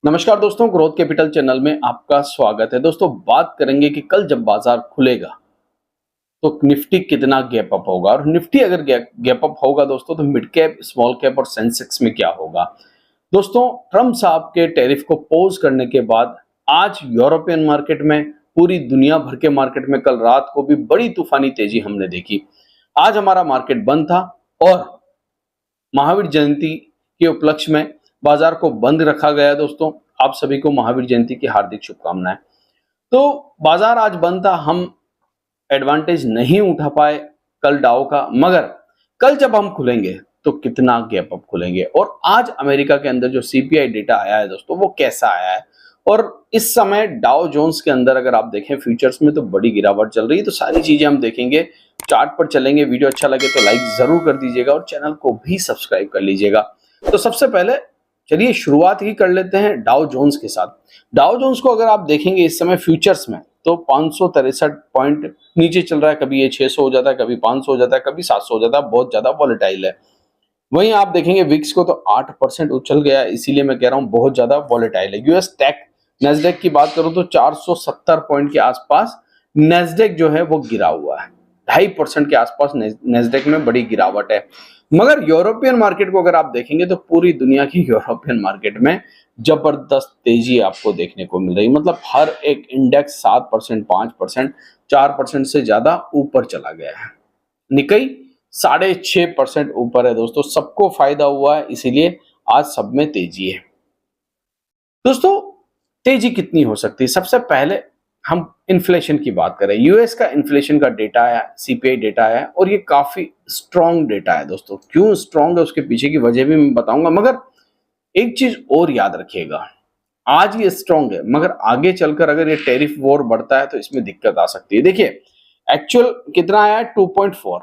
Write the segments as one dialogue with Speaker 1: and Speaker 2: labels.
Speaker 1: नमस्कार दोस्तों, growth capital channel में आपका स्वागत है। दोस्तों बात करेंगे कि कल जब बाजार खुलेगा तो निफ्टी कितना गैप अप होगा, और निफ्टी अगर गैप अप होगा दोस्तों तो मिड कैप, स्मॉल कैप और सेंसेक्स में क्या होगा। दोस्तों ट्रम्प साहब के टैरिफ को पोज करने के बाद आज यूरोपियन मार्केट में, पूरी दुनिया भर के मार्केट में कल रात को भी बड़ी तूफानी तेजी हमने देखी। आज हमारा मार्केट बंद था और महावीर जयंती के उपलक्ष्य में बाजार को बंद रखा गया। दोस्तों आप सभी को महावीर जयंती की हार्दिक शुभकामनाएं। तो बाजार आज बंद था, हम एडवांटेज नहीं उठा पाए कल डाउ का, मगर कल जब हम खुलेंगे तो कितना गैप अप खुलेंगे। और आज अमेरिका के अंदर जो सीपीआई डेटा आया है दोस्तों, वो कैसा आया है, और इस समय डाउ जोन्स के अंदर अगर आप देखें फ्यूचर्स में तो बड़ी गिरावट चल रही है। तो सारी चीजें हम देखेंगे, चार्ट पर चलेंगे। वीडियो अच्छा लगे तो लाइक जरूर कर दीजिएगा और चैनल को भी सब्सक्राइब कर लीजिएगा। तो सबसे पहले चलिए शुरुआत ही कर लेते हैं डाउ जोन्स के साथ। डाउ जोन्स को अगर आप देखेंगे इस समय फ्यूचर्स में तो 563 पॉइंट नीचे चल रहा है। कभी ये 600 हो जाता है, कभी 500 हो जाता है, कभी 700 हो जाता है, बहुत ज्यादा वॉलेटाइल है। वहीं आप देखेंगे विक्स को तो 8% उछल गया है, इसीलिए मैं कह रहा हूं बहुत ज्यादा वॉलेटाइल है। यूएस टेक नेस्डेक की बात करूं तो 470 पॉइंट के आसपास नेस्डेक जो है वो गिरा हुआ है। 2.5% के आसपास नेस्डेक में बड़ी गिरावट है। मगर यूरोपियन मार्केट को अगर आप देखेंगे तो पूरी दुनिया की यूरोपियन मार्केट में जबरदस्त तेजी आपको देखने को मिल रही। मतलब हर एक इंडेक्स 7%, 5%, 4% से ज्यादा ऊपर चला गया है। निकाई 6.5% ऊपर है दोस्तों। सबको फायदा हुआ है, इसीलिए आज सब में तेजी है। दोस्तों तेजी कितनी हो सकती है, सबसे पहले हम इन्फ्लेशन की बात करें। यूएस का इन्फ्लेशन का डेटा आया, सीपीआई डेटा आया और ये काफी स्ट्रॉन्ग डेटा है दोस्तों। क्यों स्ट्रॉन्ग है उसके पीछे की वजह भी मैं बताऊंगा, मगर एक चीज और याद रखिएगा, आज ये स्ट्रॉन्ग है मगर आगे चलकर अगर ये टैरिफ वॉर बढ़ता है तो इसमें दिक्कत आ सकती है। देखिए एक्चुअल कितना आया है 2.4,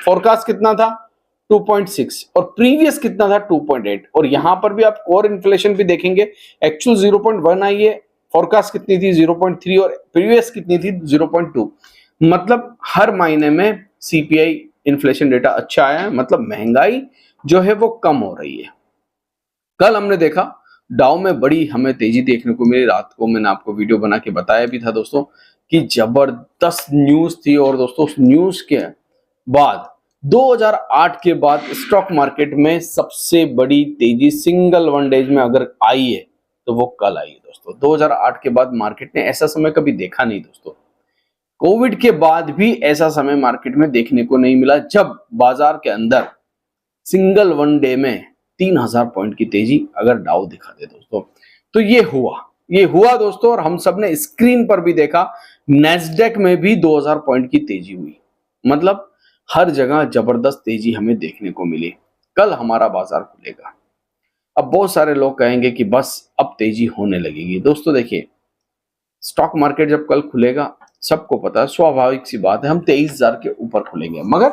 Speaker 1: फोरकास्ट कितना था 2.6 और प्रीवियस कितना था 2.8। और यहां पर भी आप कोर इन्फ्लेशन भी देखेंगे, एक्चुअल 0.1 आई है, फोरकास्ट कितनी थी 0.3 और प्रीवियस कितनी थी 0.2। मतलब हर महीने में सीपीआई इन्फ्लेशन डेटा अच्छा आया है, मतलब महंगाई जो है वो कम हो रही है। कल हमने देखा डाउ में बड़ी हमें तेजी देखने को मिली। रात को मैंने आपको वीडियो बना के बताया भी था दोस्तों कि जबरदस्त न्यूज थी। और दोस्तों उस न्यूज के बाद 2008 के बाद स्टॉक मार्केट में सबसे बड़ी तेजी सिंगल वन डेज में अगर आई है तो वो कल आई है दोस्तों। 2008 के बाद मार्केट ने ऐसा समय कभी देखा नहीं दोस्तों। कोविड के बाद भी ऐसा समय मार्केट में देखने को नहीं मिला जब बाजार के अंदर सिंगल वन डे में 3000 पॉइंट की तेजी अगर डाउ दिखा दे दोस्तों। तो ये हुआ दोस्तों। और हम सब ने स्क्रीन पर भी देखा, नेस्डेक में भी 2000 पॉइंट की तेजी हुई। मतलब हर जगह जबरदस्त तेजी हमें देखने को मिली। कल हमारा बाजार खुलेगा। अब बहुत सारे लोग कहेंगे कि बस अब तेजी होने लगेगी। दोस्तों देखिए, स्टॉक मार्केट जब कल खुलेगा सबको पता है, स्वाभाविक सी बात है, हम 23,000 के ऊपर खुलेंगे। मगर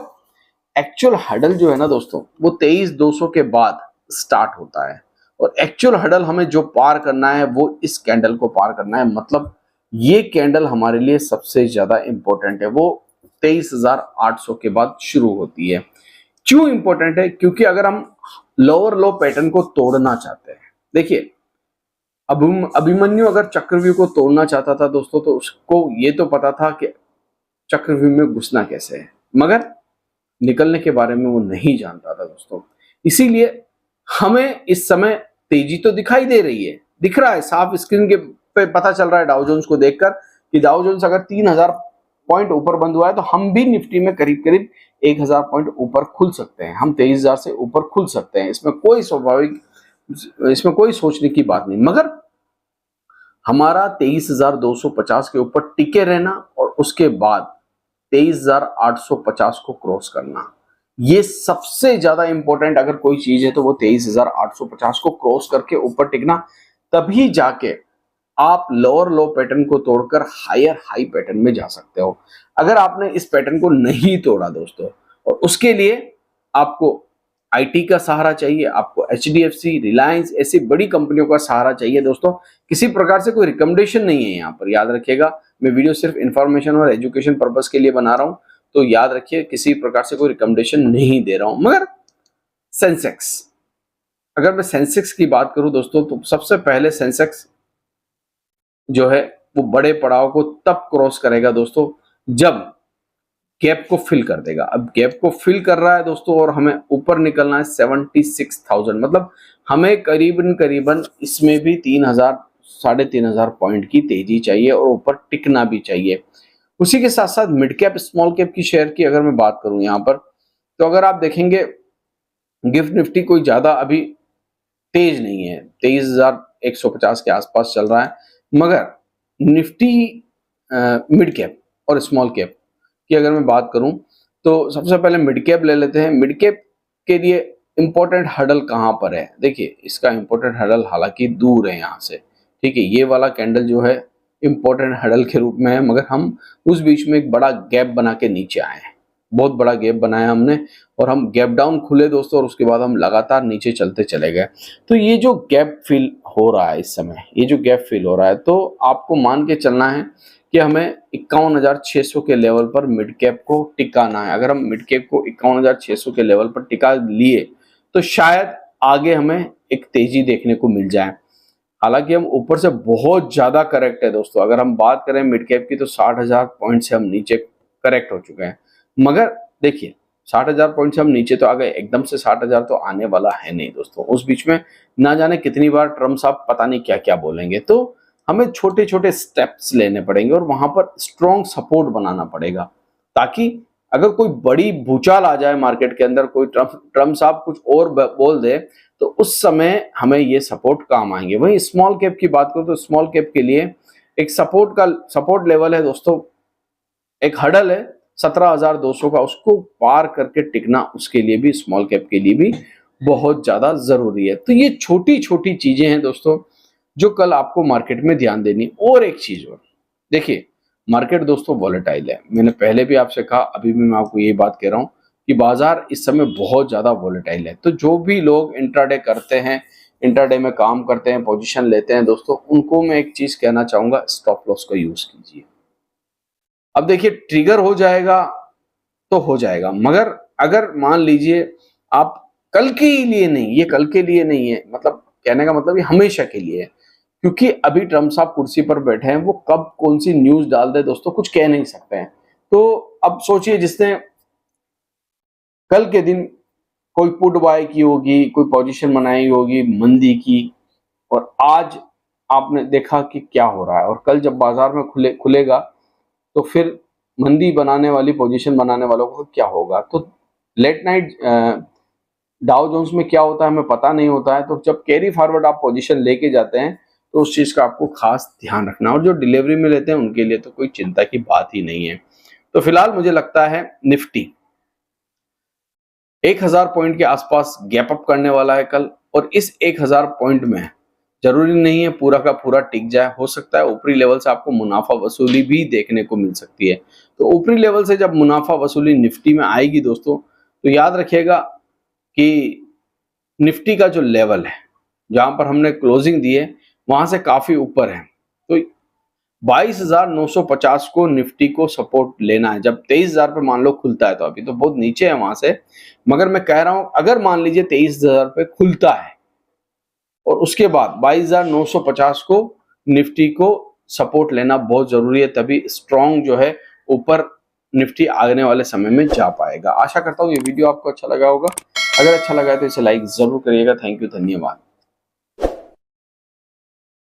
Speaker 1: एक्चुअल हडल जो है ना दोस्तों, वो 23,200 के बाद स्टार्ट होता है। और एक्चुअल हडल हमें जो पार करना है वो इस कैंडल को पार करना है। मतलब ये कैंडल हमारे लिए सबसे ज्यादा इंपॉर्टेंट है। वो 23,800 के बाद शुरू होती है। क्यों इंपॉर्टेंट है? क्योंकि अगर हम लोअर लो पैटर्न को तोड़ना चाहते हैं, देखिए अभिमन्यु अगर चक्रव्यूह को तोड़ना चाहता था दोस्तों तो उसको ये तो पता था कि चक्रव्यूह में घुसना कैसे है, मगर निकलने के बारे में वो नहीं जानता था दोस्तों। इसीलिए हमें इस समय तेजी तो दिखाई दे रही है, दिख रहा है साफ स्क्रीन के पे पता चल रहा है डाउ जोन्स को देखकर कि डाउ जोन्स अगर 3000 पॉइंट ऊपर बंद हुआ है तो हम भी निफ्टी में करीब करीब 1000 पॉइंट ऊपर खुल सकते हैं। हम 23,000 से ऊपर खुल सकते हैं, इसमें कोई सोचने की बात नहीं। मगर हमारा 23,250 के ऊपर टिके रहना और उसके बाद 23,850 को क्रॉस करना, ये सबसे ज्यादा इंपॉर्टेंट अगर कोई चीज है तो वो 23,850 को क्रॉस करके ऊपर टिकना। तभी जाके आप लोअर लो पैटर्न को तोड़कर हायर हाई पैटर्न में जा सकते हो। अगर आपने इस पैटर्न को नहीं तोड़ा दोस्तों, और उसके लिए आपको आईटी का सहारा चाहिए, आपको एचडीएफसी, रिलायंस ऐसी बड़ी कंपनियों का सहारा चाहिए दोस्तों। किसी प्रकार से कोई रिकमेंडेशन नहीं है यहाँ पर, याद रखिएगा। मैं वीडियो सिर्फ इंफॉर्मेशन और एजुकेशन पर्पस के लिए बना रहा हूँ, तो याद रखिए किसी प्रकार से कोई रिकमेंडेशन नहीं दे रहा हूं। मगर सेंसेक्स अगर मैं सेंसेक्स की बात करूं दोस्तों, तो सबसे पहले सेंसेक्स जो है वो बड़े पड़ाव को तब क्रॉस करेगा दोस्तों जब गैप को फिल कर देगा। अब गैप को फिल कर रहा है दोस्तों और हमें ऊपर निकलना है 76,000, मतलब हमें करीबन करीबन इसमें भी 3,000 3,500 पॉइंट की तेजी चाहिए और ऊपर टिकना भी चाहिए। उसी के साथ साथ मिड कैप स्मॉल कैप की शेयर की अगर मैं बात करूं यहाँ पर, तो अगर आप देखेंगे गिफ्ट निफ्टी कोई ज्यादा अभी तेज नहीं है, 23,150 के आसपास चल रहा है, मगर निफ्टी मिड कैप और स्मॉल कैप की अगर मैं बात करूं, तो सबसे पहले मिड कैप ले लेते हैं। मिड कैप के लिए इंपॉर्टेंट हर्डल कहां पर है? देखिए, इसका इंपॉर्टेंट हर्डल हालांकि दूर है यहाँ से, ठीक है, ये वाला कैंडल जो है इंपॉर्टेंट हर्डल के रूप में है, मगर हम उस बीच में एक बड़ा गैप बना के नीचे आए हैं, बहुत बड़ा गैप बनाया हमने, और हम गैप डाउन खुले दोस्तों, और उसके बाद हम लगातार नीचे चलते चले गए। तो ये जो गैप फिल हो रहा है इस समय, ये जो गैप फिल हो रहा है, तो आपको मान के चलना है कि हमें 51,600 के लेवल पर मिड कैप को टिकाना है। अगर हम मिड कैप को 51,600 के लेवल पर टिका लिए तो शायद आगे हमें एक तेजी देखने को मिल जाए। हालांकि हम ऊपर से बहुत ज्यादा करेक्ट है दोस्तों, अगर हम बात करें मिड कैप की तो 60,000 पॉइंट से हम नीचे करेक्ट हो चुके हैं, मगर देखिए 60,000 पॉइंट से हम नीचे तो आ गए, एकदम से 60,000 तो आने वाला है नहीं दोस्तों। उस बीच में ना जाने कितनी बार ट्रम्प साहब पता नहीं क्या क्या बोलेंगे, तो हमें छोटे छोटे स्टेप्स लेने पड़ेंगे और वहां पर स्ट्रॉन्ग सपोर्ट बनाना पड़ेगा, ताकि अगर कोई बड़ी भूचाल आ जाए मार्केट के अंदर, कोई ट्रम्प साहब कुछ और बोल दे, तो उस समय हमें ये सपोर्ट काम आएंगे। वहीं स्मॉल कैप की बात करूं तो स्मॉल कैप के लिए एक सपोर्ट लेवल है दोस्तों, एक हर्डल है 17,200 का, उसको पार करके टिकना उसके लिए भी, स्मॉल कैप के लिए भी बहुत ज्यादा जरूरी है। तो ये छोटी छोटी चीजें हैं दोस्तों जो कल आपको मार्केट में ध्यान देनी। और एक चीज और देखिए, मार्केट दोस्तों वॉलेटाइल है, मैंने पहले भी आपसे कहा, अभी भी मैं आपको यही बात कह रहा हूं कि बाजार इस समय बहुत ज्यादा वॉलेटाइल है। तो जो भी लोग इंट्राडे करते हैं, इंट्राडे में काम करते हैं, पोजीशन लेते हैं दोस्तों, उनको मैं एक चीज कहना चाहूंगा, स्टॉप लॉस का यूज कीजिए। अब देखिए, ट्रिगर हो जाएगा तो हो जाएगा, मगर अगर मान लीजिए आप कल के लिए नहीं, ये कल के लिए नहीं है, मतलब कहने का मतलब ये हमेशा के लिए है, क्योंकि अभी ट्रम्प साहब कुर्सी पर बैठे हैं, वो कब कौन सी न्यूज डाल दे दोस्तों कुछ कह नहीं सकते हैं। तो अब सोचिए, जिसने कल के दिन कोई पुट बाय की होगी, कोई पोजीशन बनाई होगी मंदी की, और आज आपने देखा कि क्या हो रहा है, और कल जब बाजार में खुलेगा तो फिर मंदी बनाने वाली पोजीशन बनाने वालों को क्या होगा। तो लेट नाइट डाउ जोन्स में क्या होता है हमें पता नहीं होता है, तो जब कैरी फॉरवर्ड आप पोजीशन लेके जाते हैं तो उस चीज का आपको खास ध्यान रखना, और जो डिलीवरी में लेते हैं उनके लिए तो कोई चिंता की बात ही नहीं है। तो फिलहाल मुझे लगता है निफ्टी 1,000 पॉइंट के आसपास गैप अप करने वाला है कल, और इस 1,000 पॉइंट में जरूरी नहीं है पूरा का पूरा टिक जाए, हो सकता है ऊपरी लेवल से आपको मुनाफा वसूली भी देखने को मिल सकती है। तो ऊपरी लेवल से जब मुनाफा वसूली निफ्टी में आएगी दोस्तों, तो याद रखिएगा कि निफ्टी का जो लेवल है जहां पर हमने क्लोजिंग दी है वहां से काफी ऊपर है, तो 22,950 को निफ्टी को सपोर्ट लेना है। जब 23,000 पे मान लो खुलता है, तो अभी तो बहुत नीचे है वहां से, मगर मैं कह रहा हूं अगर मान लीजिए 23,000 पे खुलता है और उसके बाद 22,950 को निफ्टी को सपोर्ट लेना बहुत जरूरी है, तभी स्ट्रॉन्ग जो है ऊपर निफ्टी आने वाले समय में जा पाएगा। आशा करता हूँ ये वीडियो आपको अच्छा लगा होगा, अगर अच्छा लगा है तो इसे लाइक जरूर करिएगा। थैंक यू, धन्यवाद।